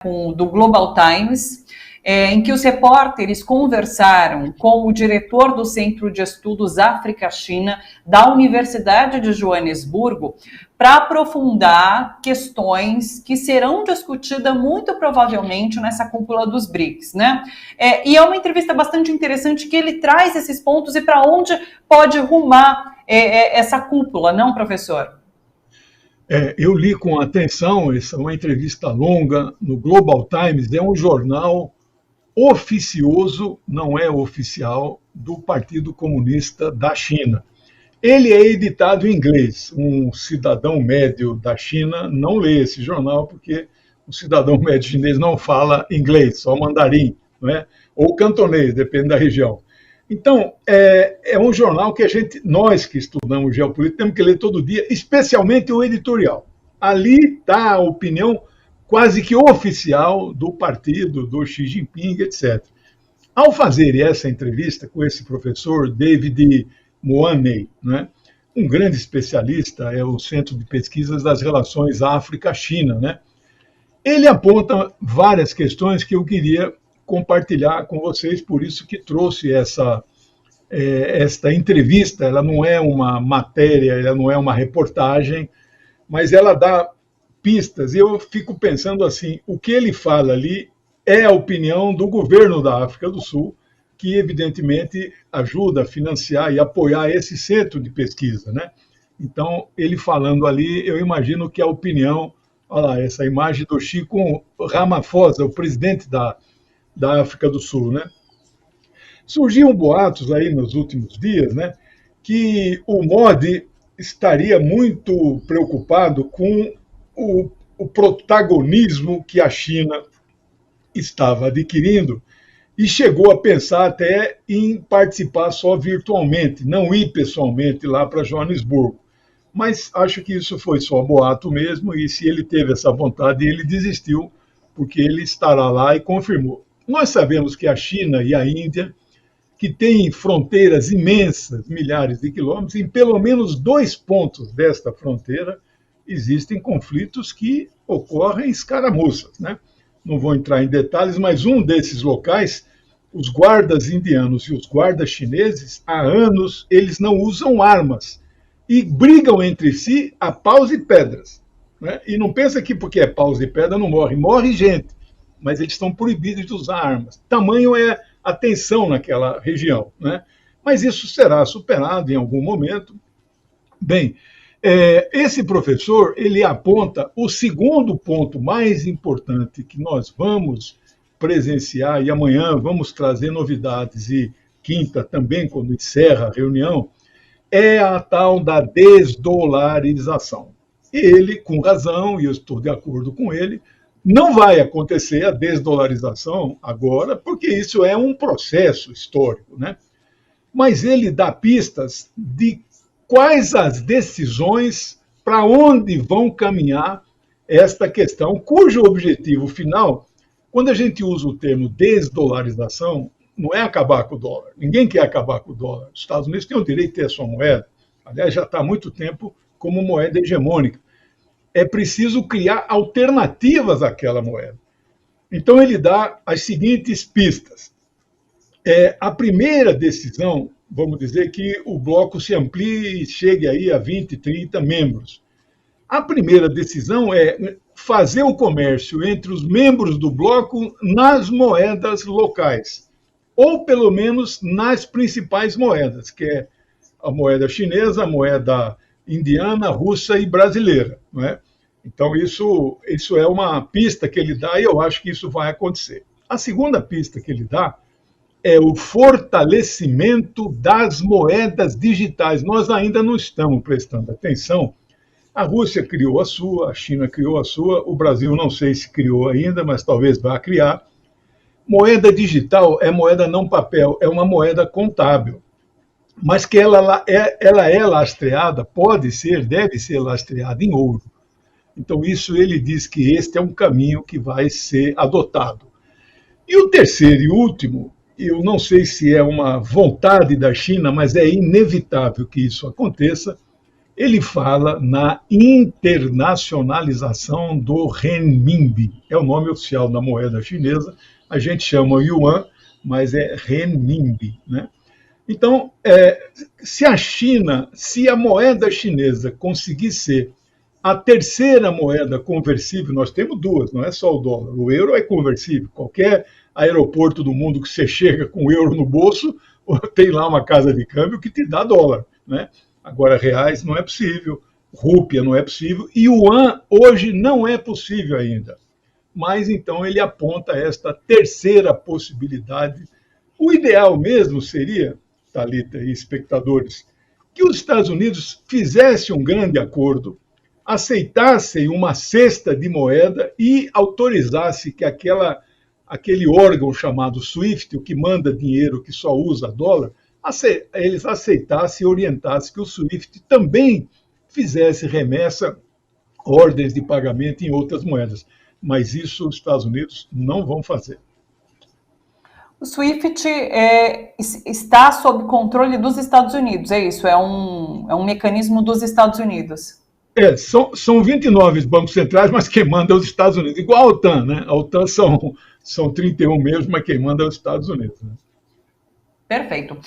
do Global Times, em que os repórteres conversaram com o diretor do Centro de Estudos África-China da Universidade de Joanesburgo para aprofundar questões que serão discutidas muito provavelmente nessa cúpula dos BRICS, né? E é uma entrevista bastante interessante que ele traz esses pontos e para onde pode rumar essa cúpula, não, professor? Eu li com atenção, essa é uma entrevista longa no Global Times, é um jornal oficioso, não é oficial, do Partido Comunista da China. Ele é editado em inglês. Um cidadão médio da China não lê esse jornal porque o cidadão médio chinês não fala inglês, só mandarim, não é? Ou cantonês, depende da região. Então, é um jornal que nós que estudamos geopolítica, temos que ler todo dia, especialmente o editorial. Ali está a opinião quase que oficial do partido, do Xi Jinping, etc. Ao fazer essa entrevista com esse professor, David Moaney, né, um grande especialista, é o Centro de Pesquisas das Relações África-China, né, ele aponta várias questões que eu queria compartilhar com vocês, por isso que trouxe esta entrevista. Ela não é uma matéria, ela não é uma reportagem, mas ela dá pistas, e eu fico pensando assim, o que ele fala ali é a opinião do governo da África do Sul, que evidentemente ajuda a financiar e apoiar esse centro de pesquisa, né? Então, ele falando ali, eu imagino que a opinião, olha lá, essa imagem do Xi com Ramaphosa, o presidente da África do Sul, né? Surgiam boatos aí nos últimos dias, né, que o Modi estaria muito preocupado com o protagonismo que a China estava adquirindo e chegou a pensar até em participar só virtualmente, não ir pessoalmente lá para Joanesburgo. Mas acho que isso foi só boato mesmo, e se ele teve essa vontade, ele desistiu, porque ele estará lá e confirmou. Nós sabemos que a China e a Índia, que têm fronteiras imensas, milhares de quilômetros, em pelo menos 2 pontos desta fronteira existem conflitos que ocorrem escaramuças, né? Não vou entrar em detalhes, mas um desses locais, os guardas indianos e os guardas chineses, há anos, eles não usam armas e brigam entre si a paus e pedras, né? E não pensa que porque é paus e pedra não morre gente, mas eles estão proibidos de usar armas. Tamanho é a tensão naquela região, né? Mas isso será superado em algum momento. Bem, esse professor, ele aponta o segundo ponto mais importante que nós vamos presenciar, e amanhã vamos trazer novidades, e quinta também, quando encerra a reunião, é a tal da desdolarização. E ele, com razão, e eu estou de acordo com ele, não vai acontecer a desdolarização agora, porque isso é um processo histórico, né? Mas ele dá pistas de quais as decisões, para onde vão caminhar esta questão, cujo objetivo final, quando a gente usa o termo desdolarização, não é acabar com o dólar. Ninguém quer acabar com o dólar. Os Estados Unidos têm o direito de ter a sua moeda. Aliás, já está há muito tempo como moeda hegemônica. É preciso criar alternativas àquela moeda. Então, ele dá as seguintes pistas. A primeira decisão, vamos dizer que o bloco se amplie e chegue aí a 20, 30 membros. A primeira decisão é fazer o comércio entre os membros do bloco nas moedas locais, ou pelo menos nas principais moedas, que é a moeda chinesa, a moeda indiana, russa e brasileira, não é? Então, isso é uma pista que ele dá, e eu acho que isso vai acontecer. A segunda pista que ele dá é o fortalecimento das moedas digitais. Nós ainda não estamos prestando atenção. A Rússia criou a sua, a China criou a sua, o Brasil não sei se criou ainda, mas talvez vá criar. Moeda digital é moeda não papel, é uma moeda contábil, mas que ela é lastreada, pode ser, deve ser lastreada em ouro. Então, isso ele diz que este é um caminho que vai ser adotado. E o terceiro e último, eu não sei se é uma vontade da China, mas é inevitável que isso aconteça, ele fala na internacionalização do renminbi. É o nome oficial da moeda chinesa, a gente chama yuan, mas é renminbi, né? Então, se a moeda chinesa conseguir ser a terceira moeda conversível, nós temos duas, não é só o dólar. O euro é conversível. Qualquer aeroporto do mundo que você chega com o euro no bolso, tem lá uma casa de câmbio que te dá dólar, né? Agora, reais não é possível, rúpia não é possível, e o yuan hoje não é possível ainda. Mas então ele aponta esta terceira possibilidade. O ideal mesmo seria, Thalita e espectadores, que os Estados Unidos fizessem um grande acordo, aceitassem uma cesta de moeda e autorizasse que aquele órgão chamado SWIFT, o que manda dinheiro que só usa dólar, eles aceitassem e orientassem que o SWIFT também fizesse remessa, ordens de pagamento em outras moedas. Mas isso os Estados Unidos não vão fazer. O SWIFT está sob controle dos Estados Unidos, é isso? É um mecanismo dos Estados Unidos. São 29 bancos centrais, mas quem manda é os Estados Unidos. Igual a OTAN, né? A OTAN são 31 mesmo, mas quem manda é os Estados Unidos. Né? Perfeito.